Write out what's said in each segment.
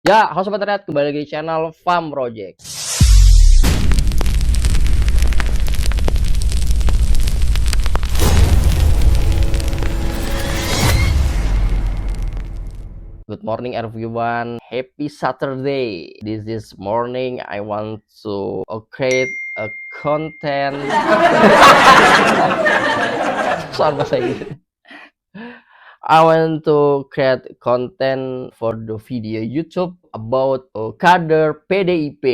Ya, halo Sobat Internet, kembali lagi di channel Farm Project. Good morning everyone, happy Saturday. This morning I want to create a content. Soal bahasa Inggris. I want to create content for the video YouTube about kader PDIP.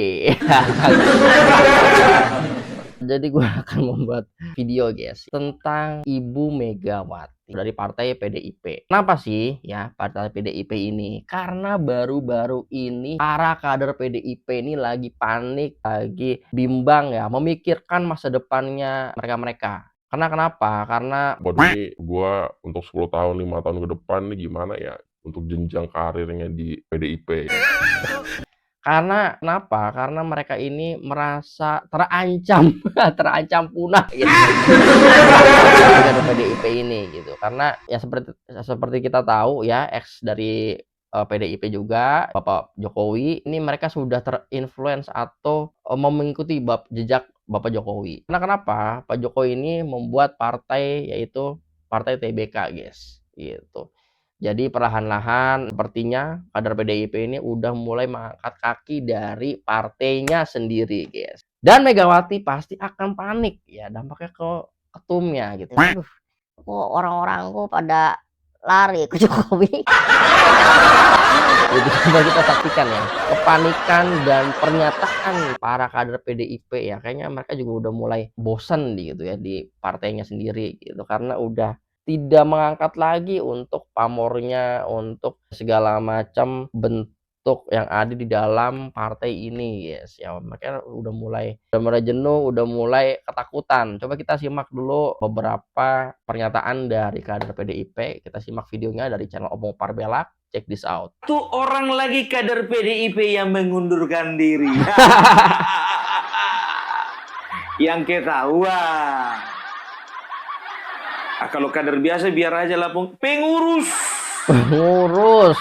Jadi gue akan membuat video guys tentang Ibu Megawati dari partai PDIP. Kenapa sih ya partai PDIP ini? Karena baru-baru ini para kader PDIP ini lagi panik, lagi bimbang ya, memikirkan masa depannya mereka-mereka. Karena kenapa? Karena Jadi gue untuk 10 tahun, 5 tahun ke depan nih gimana ya untuk jenjang karirnya di PDIP. Karena kenapa? Karena mereka ini merasa terancam, terancam punah gitu. Dengan PDIP ini gitu. Karena ya seperti kita tahu ya, ex dari PDIP juga Bapak Jokowi ini mereka sudah terinfluence atau mengikuti jejak Bapak Jokowi. Karena kenapa? Pak Jokowi ini membuat partai yaitu Partai TBK, guys. Gitu. Jadi perlahan-lahan sepertinya kader PDIP ini udah mulai mengangkat kaki dari partainya sendiri, guys. Dan Megawati pasti akan panik ya, dampaknya ke ketumnya gitu. Aduh, kok orang-orang kok pada lari ke Jokowi. Jadi coba kita saksikan ya, kepanikan dan pernyataan para kader PDIP ya, kayaknya mereka juga udah mulai bosan gitu ya di partainya sendiri gitu, karena udah tidak mengangkat lagi untuk pamornya, untuk segala macam bentuk yang ada di dalam partai ini, guys. Ya, mereka udah mulai jenuh, udah mulai ketakutan. Coba kita simak dulu beberapa pernyataan dari kader PDIP. Kita simak videonya dari channel Opung Parbelak. Check this out. Satu orang lagi kader PDIP yang mengundurkan diri. Yang ketahuan. Kalau kader biasa biar aja lah pengurus. Pengurus.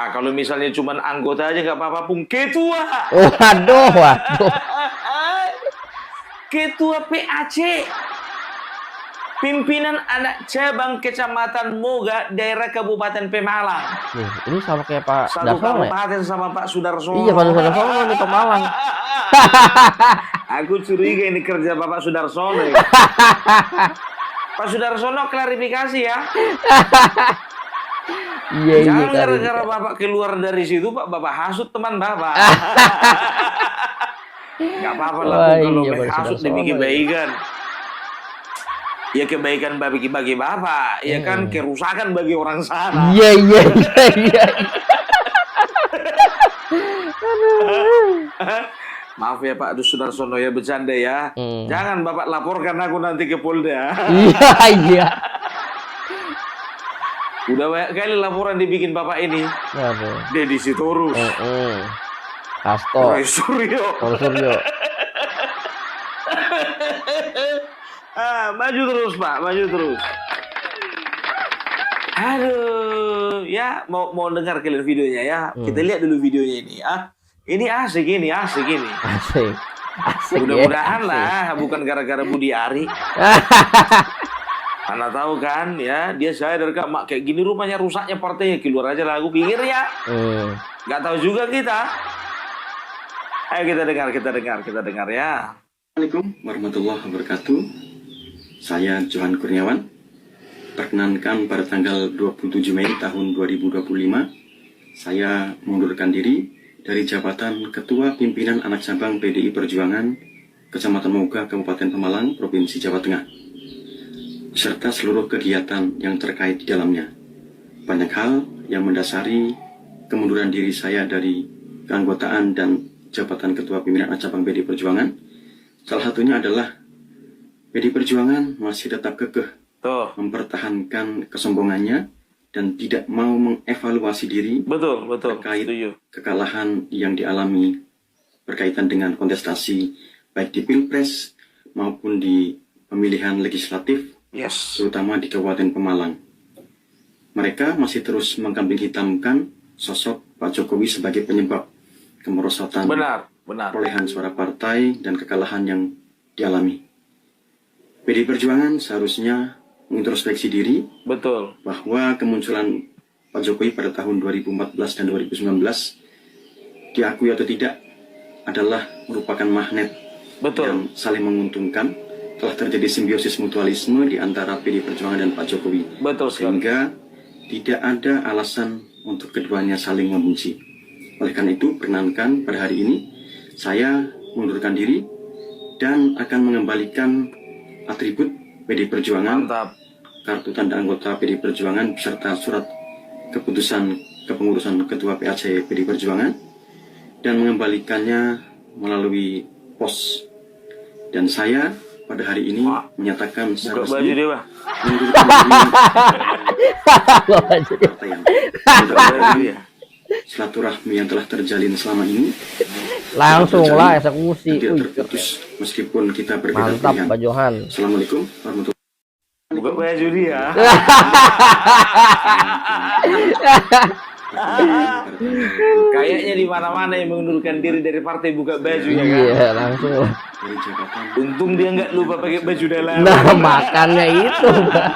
Kalau misalnya cuma anggota aja nggak apa-apa pun ketua. Waduh. Ketua PAC. Pimpinan anak cabang Kecamatan Moga, daerah Kabupaten Pemalang. Ini sama kayak Pak Satu Darsono ya? kabupaten sama Pak Sudarsono. Iya, Pak Sudarsono nih Pemalang. Aku curiga ini kerja Bapak Sudarsono ya. Pak Sudarsono klarifikasi ya. Iya. Jangan gara-gara Bapak keluar dari situ Bapak hasut teman Bapak. Gak apa-apa lah kalau hasut demi kebaikan. Ya kebaikan bagi Bapak, ya kan kerusakan bagi orang sana. Iya. Maaf ya Pak Sudarsono ya, bercanda ya. Jangan Bapak laporkan aku nanti ke Polda. Iya. Udah banyak kali laporan dibikin Bapak ini. Waduh. Deddy Sitorus. Hasto. Roy Suryo. Maju terus Pak, maju terus. Aduh, ya mau dengar kalian videonya ya. Kita lihat dulu videonya ini. Ini asik ini. Asik. Mudah-mudahan lah, bukan gara-gara Budi Ari. Karena tahu kan ya, dia sadar kak mak kayak gini rumahnya rusaknya partainya, keluar aja lah aku pikir ya. Nggak tahu juga kita. Ayo kita dengar ya. Assalamualaikum warahmatullahi wabarakatuh. Saya Johan Kurniawan. Perkenankan pada tanggal 27 Mei tahun 2025, saya mengundurkan diri dari jabatan Ketua Pimpinan Anak Cabang PDI Perjuangan Kecamatan Moga, Kabupaten Pemalang, Provinsi Jawa Tengah, serta seluruh kegiatan yang terkait di dalamnya. Banyak hal yang mendasari kemunduran diri saya dari keanggotaan dan jabatan Ketua Pimpinan Anak Cabang PDI Perjuangan. Salah satunya adalah PDI Perjuangan masih tetap kekeh mempertahankan kesombongannya dan tidak mau mengevaluasi diri terkait kekalahan yang dialami berkaitan dengan kontestasi baik di Pilpres maupun di pemilihan legislatif, terutama di Kabupaten Pemalang. Mereka masih terus mengkambing hitamkan sosok Pak Jokowi sebagai penyebab kemerosotan Benar. perolehan suara partai dan kekalahan yang dialami. PDI Perjuangan seharusnya mengintrospeksi diri Betul. bahwa kemunculan Pak Jokowi pada tahun 2014 dan 2019 diakui atau tidak adalah merupakan magnet Betul. yang saling menguntungkan. Telah terjadi simbiosis mutualisme di antara PDI Perjuangan dan Pak Jokowi, Betul sekali. sehingga tidak ada alasan untuk keduanya saling membenci. Oleh karena itu, perkenankan pada hari ini saya mengundurkan diri dan akan mengembalikan atribut PDI Perjuangan, Mantap. kartu tanda anggota PDI Perjuangan beserta surat keputusan kepengurusan Ketua PAC PDI Perjuangan dan mengembalikannya melalui pos. Dan saya pada hari ini menyatakan Buka secara baju resmi dia, Pak. mengundurkan diri partai yang Buka baju ya. silaturahmi yang telah terjalin selama ini Langsung terjalin lah eksekusi. tidak Wih, terputus meskipun kita berbeda mantap pilihan. Pak Johan. Assalamualaikum warahmatullahi Buka baju dia. wabarakatuh. Kayaknya di mana-mana yang mengundurkan diri dari partai buka baju ya kan. Iya, langsung lah. Dari jabatan Untung dia nggak lupa pakai baju dalam. Nah, makannya itu, Pak.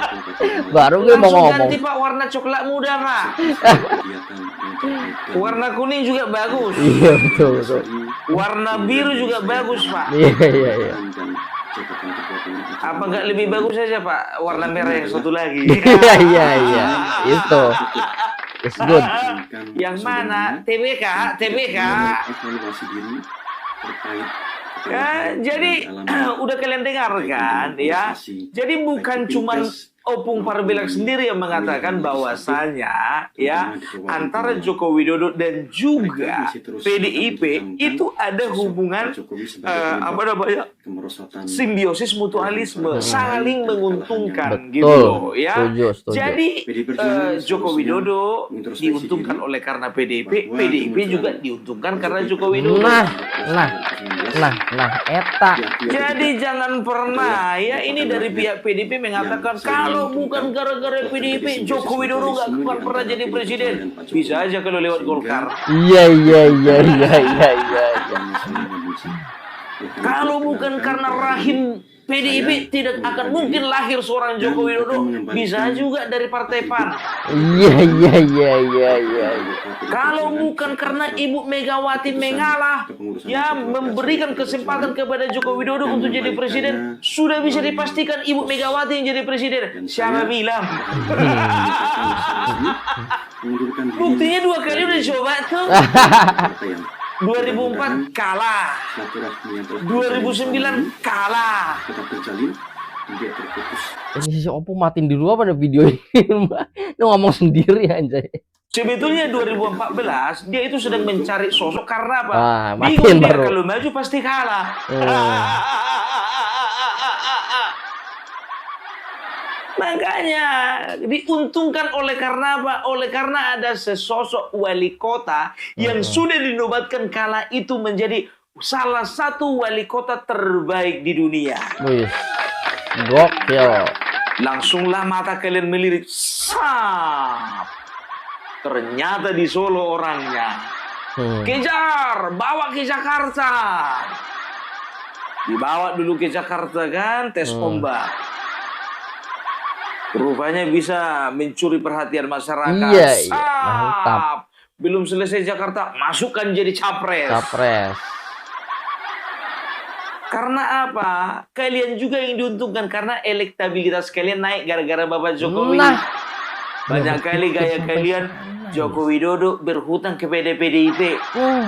Baru gue mau Langsung ngomong. ganti Pak warna coklat muda Pak. kegiatan yang terkait dan Warna kuning juga bagus. Iya, betul, betul. Warna biru juga bagus Pak. Iya, iya, iya. dan jabatan ketua pengurus Apa nggak lebih bagus aja Pak warna merah yang satu lagi? Iya, iya, iya. Itu. It's good. Yang mana? TBK, TBK. evaluasi diri terkait Ya, jadi udah kalian dengar kan ya. Jadi bukan cuman Opung Parbilak sendiri yang mengatakan bahwasanya ya antara Joko Widodo dan juga PDIP itu ada hubungan apa namanya kemerosotan simbiosis mutualisme, saling menguntungkan gitu Betul. loh ya. Setuju, setuju. Jadi PDI Perjuangan Joko Widodo introspeksi diuntungkan diri oleh karena PDIP, bahwa PDIP kemunculan juga diuntungkan karena Joko Widodo. Nah, eta. Jadi jangan pernah ya ini dari pihak PDIP mengatakan kalau bukan gara-gara PDIP Joko Widodo nggak akan pernah jadi presiden. Bisa aja kalau lewat Golkar. Iya, iya, iya, iya, iya, iya. Kalau bukan karena rahim PDIP tidak akan mungkin lahir seorang Joko Widodo. Bisa juga dari Partai PAN. Iya, iya, iya, iya, iya. Kalau bukan karena Ibu Megawati mengalah, ya memberikan kesempatan kepada Joko Widodo untuk jadi presiden, sudah bisa dipastikan Ibu Megawati yang jadi presiden. Siapa bilang? Buktinya 2 kali udah dicoba tuh. 2004 kalah, 2009 kalah. tetap terjalin tidak terputus. Ini si Oppo matiin dulu apa ada video ini? Ini ngomong sendiri anjay. Sebetulnya 2014 dia itu sedang mencari sosok karena apa? Ah, Bingung matiin dia baru. kalau maju pasti kalah. Makanya diuntungkan oleh karena apa? Oleh karena ada sesosok wali kota yang sudah dinobatkan kala itu menjadi salah satu wali kota terbaik di dunia. Wih, gokil. Langsunglah mata kalian melirik. Sap. Ternyata di Solo orangnya. Kejar, bawa ke Jakarta. Dibawa dulu ke Jakarta kan, tes ombak. Rupanya bisa mencuri perhatian masyarakat. Iya, iya, mantap. Belum selesai Jakarta, masukkan jadi capres. Capres. Karena apa? Kalian juga yang diuntungkan karena elektabilitas kalian naik gara-gara Bapak Jokowi. Nah. Banyak kali gaya kalian Joko Widodo berhutang kepada PDIP.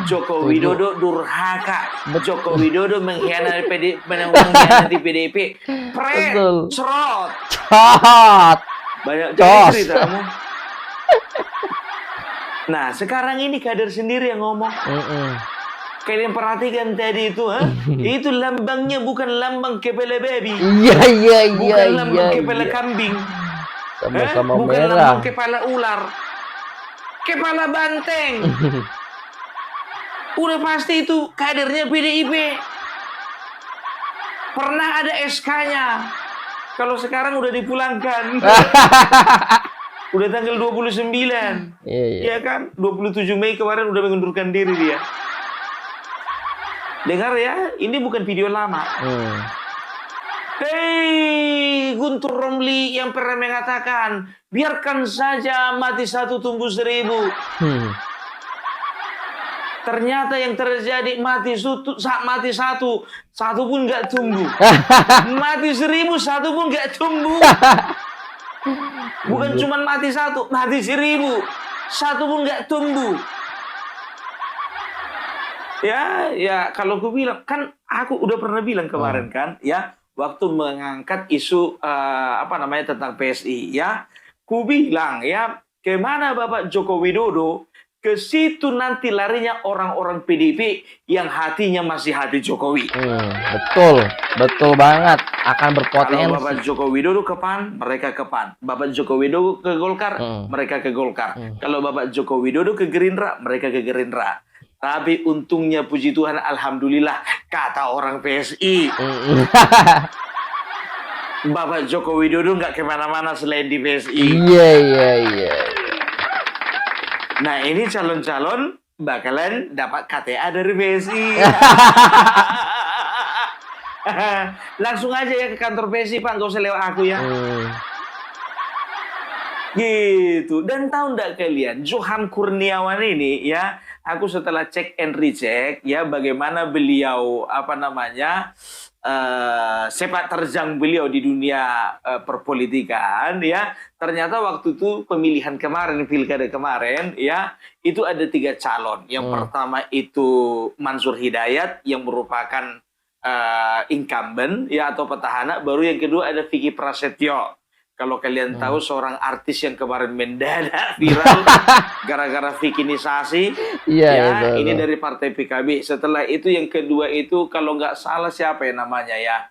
Joko Widodo durhaka. Joko Widodo mengkhianati PDIP. Pret, Betul. cerot. Hot. Banyak Jos. ceritamu. Nah, sekarang ini kader sendiri yang ngomong. Kalian perhatikan tadi itu, ha? Itu lambangnya bukan lambang kepala babi. Iya, iya, iya, Bukan lambang iya. kepala kambing. Sama-sama Bukan merah. lambang kepala ular. Kepala banteng. Udah pasti itu kadernya PDIP. Pernah ada SK-nya. Kalau sekarang udah dipulangkan. Udah tanggal 29. Iya, iya. Iya kan? 27 Mei kemarin udah mengundurkan diri dia. Dengar ya, ini bukan video lama. Hei, Guntur Romli yang pernah mengatakan, biarkan saja mati satu tumbuh 1000. Ternyata yang terjadi mati satu pun nggak tumbuh. Mati 1000, satu pun nggak tumbuh. Bukan cuma mati 1, mati 1000, satu pun nggak tumbuh. Ya kalau aku bilang kan, aku udah pernah bilang kemarin kan, ya waktu mengangkat isu tentang PSI, ya, ku bilang ya, kemana Bapak Joko Widodo, ke situ nanti larinya orang-orang PDIP yang hatinya masih hati Jokowi. Betul banget, akan Kalau berpotensi. Bapak Joko Widodo ke PAN, mereka ke PAN. Bapak Joko Widodo ke Golkar, mereka ke Golkar. Kalau Bapak Joko Widodo ke Gerindra, mereka ke Gerindra. Tapi untungnya puji Tuhan, alhamdulillah, kata orang PSI, Bapak Joko Widodo nggak kemana-mana selain di PSI. Iya. Nah, ini calon-calon bakalan dapat KTA dari PSI. Langsung aja ya ke kantor PSI, Pak, nggak usah lewat aku ya. Gitu. Dan tahu nggak kalian, Johan Kurniawan ini ya, aku setelah cek and recheck ya, bagaimana beliau sepak terjang beliau di dunia perpolitikan ya, ternyata waktu itu pemilihan kemarin, pilkada kemarin ya, itu ada 3 calon. Yang pertama itu Mansur Hidayat yang merupakan incumbent ya, atau petahana. Baru yang kedua ada Vicky Prasetyo. Kalau kalian tahu, seorang artis yang kemarin mendadak viral gara-gara vikinisasi. Iya, ini dari partai PKB. Setelah itu yang kedua itu kalau nggak salah siapa ya namanya ya,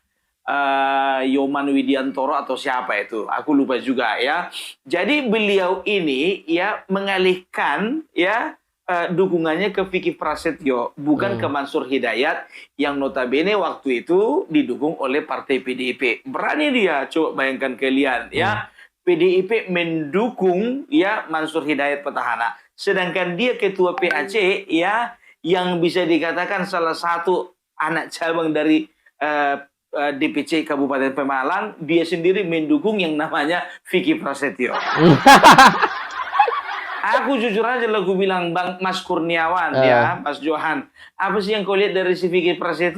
Yoman Widiantoro atau siapa itu, aku lupa juga ya. Jadi beliau ini ya mengalihkan ya dukungannya ke Vicky Prasetyo, bukan ke Mansur Hidayat yang notabene waktu itu didukung oleh partai PDIP. Berani dia, coba bayangkan kalian ya, PDIP mendukung ya Mansur Hidayat petahana, sedangkan dia ketua PAC ya, yang bisa dikatakan salah satu anak cabang dari DPC Kabupaten Pemalang, dia sendiri mendukung yang namanya Vicky Prasetyo. Aku jujur aja lah, gue bilang, Bang Mas Kurniawan ya, Mas Johan, apa sih yang kau lihat dari si Vicky Prasetyo?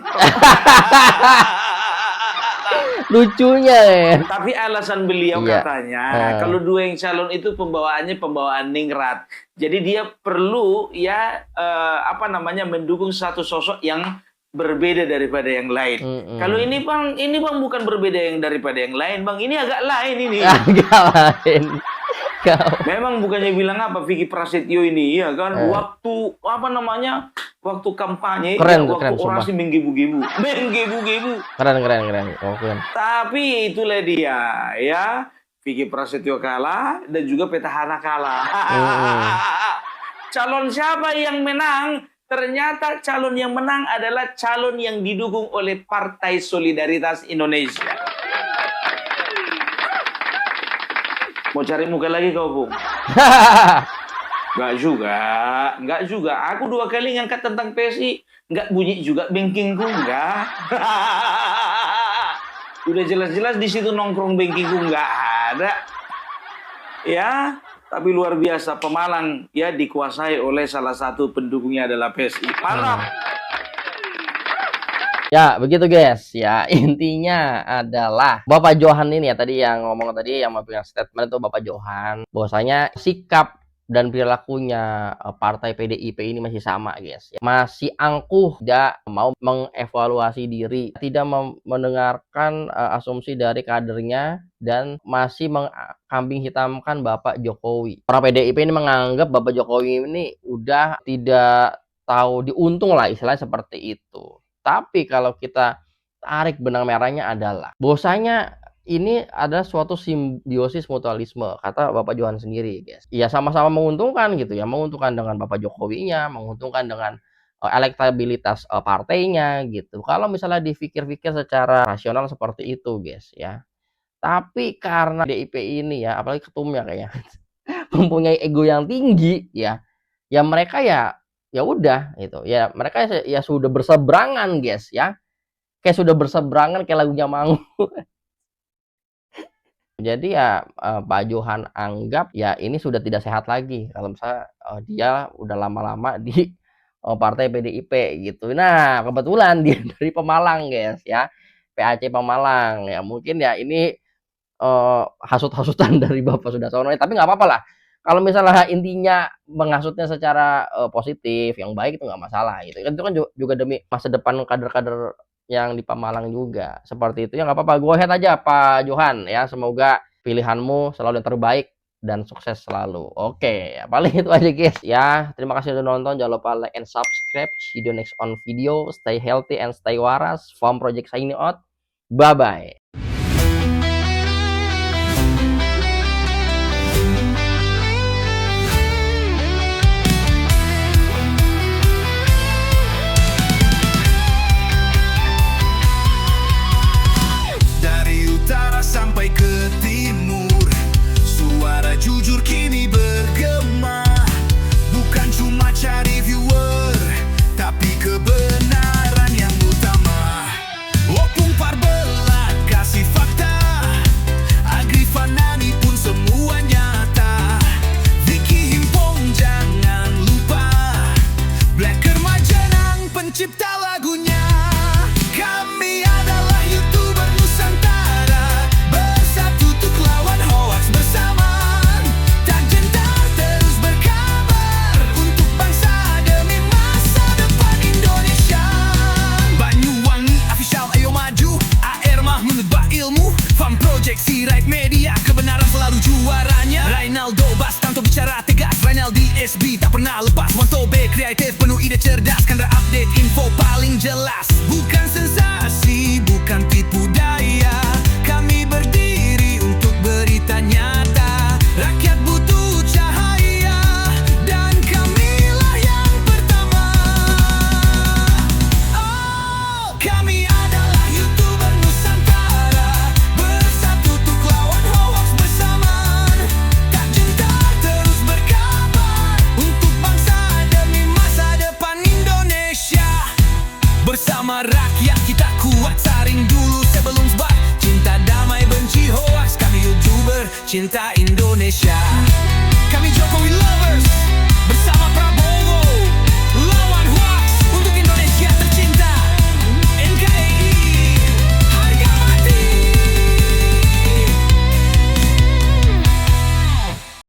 Lucunya ya. Tapi alasan beliau katanya, kalau dua yang calon itu pembawaannya pembawaan ningrat. Jadi dia perlu ya mendukung satu sosok yang berbeda daripada yang lain. Kalau ini bang bukan berbeda yang daripada yang lain, Bang. Ini agak lain ini. Agak lain. Memang bukannya bilang apa Vicky Prasetyo ini ya kan, waktu waktu kampanye, keren, waktu orasi menggebu-gebu. Keren. Tapi itulah dia ya, Vicky Prasetyo kalah dan juga petahana kalah. Calon siapa yang menang? Ternyata calon yang menang adalah calon yang didukung oleh Partai Solidaritas Indonesia. Mau cari muka lagi kau, Bung? Enggak juga. Aku 2 kali ngangkat tentang PSI, enggak bunyi juga bankingku, enggak. Udah jelas-jelas di situ nongkrong bankingku, enggak ada. Ya, tapi luar biasa, Pemalang ya dikuasai oleh salah satu pendukungnya adalah PSI. Mantap. Ya, begitu guys. Ya, intinya adalah Bapak Johan ini ya, tadi yang ngomong tadi, yang mempunyai statement itu Bapak Johan, bahwasanya sikap dan perilakunya partai PDIP ini masih sama guys. Masih angkuh, tidak mau mengevaluasi diri, tidak mendengarkan asumsi dari kadernya, dan masih mengkambing hitamkan Bapak Jokowi. Orang PDIP ini menganggap Bapak Jokowi ini udah tidak tahu diuntung lah, istilahnya seperti itu. Tapi kalau kita tarik benang merahnya adalah bahwasanya ini ada suatu simbiosis mutualisme, kata Bapak Johan sendiri, guys. Ya sama-sama menguntungkan gitu ya, menguntungkan dengan Bapak Jokowinya, menguntungkan dengan elektabilitas partainya gitu. Kalau misalnya dipikir-pikir secara rasional seperti itu, guys ya. Tapi karena DIP ini ya, apalagi ketumnya kayaknya mempunyai ego yang tinggi, ya mereka ya udah gitu. Ya mereka ya sudah berseberangan, guys, ya. Kayak sudah berseberangan kayak lagunya Mangu. Jadi ya Pak Johan anggap ya ini sudah tidak sehat lagi kalau misalnya dia udah lama-lama di partai PDIP gitu. Nah, kebetulan dia dari Pemalang, guys, ya. PAC Pemalang. Ya mungkin ya ini hasut-hasutan dari Bapak Sudarsono, tapi nggak apa-apa lah. Kalau misalnya intinya menghasutnya secara positif, yang baik, itu nggak masalah gitu. Itu kan juga demi masa depan kader-kader yang di Pemalang juga. Seperti itu ya, nggak apa-apa. Go ahead aja Pak Johan ya. Semoga pilihanmu selalu yang terbaik dan sukses selalu. Oke, ya, paling itu aja, guys, ya. Terima kasih sudah nonton. Jangan lupa like and subscribe. See you next on video. Stay healthy and stay waras. Farm Project signing out. Bye-bye. Sampai ke timur, suara jujur kini bergema. Bukan cuma cari viewer, tapi kebenaran yang utama. Opung Parbelat kasih fakta, Agri Fanani pun semua nyata. Vicky Himpong jangan lupa, Blacker Majenang pencipta lagunya. Kami adalah YouTuber Nusantara, bersatu untuk lawan hoax bersamaan. Tak gentar terus berkabar untuk bangsa demi masa depan Indonesia. Banyuwangi official, ayo maju. AR Mahmud Ilmu, Farm Project Sirait Media, kebenaran selalu juaranya. Rainaldo Bastanto bicara tegas, Rainaldi SB tak pernah lepas. Wantobe kreatif penuh ide cerdas, karena update info paling jelas. Bukan sensasi, bukan tipu daya, kami berdiri untuk berita nyata. Rakyat butuh cahaya, dan kamilah yang pertama. Oh, kami adalah YouTuber Nusantara, bersatu untuk lawan hoax bersamaan. Tak gentar terus berkabar untuk bangsa demi masa depan Indonesia. Bersama rakyat kita kuat, saring dulu sebelum sebar. Cinta damai benci hoax, kami YouTuber cinta Indonesia.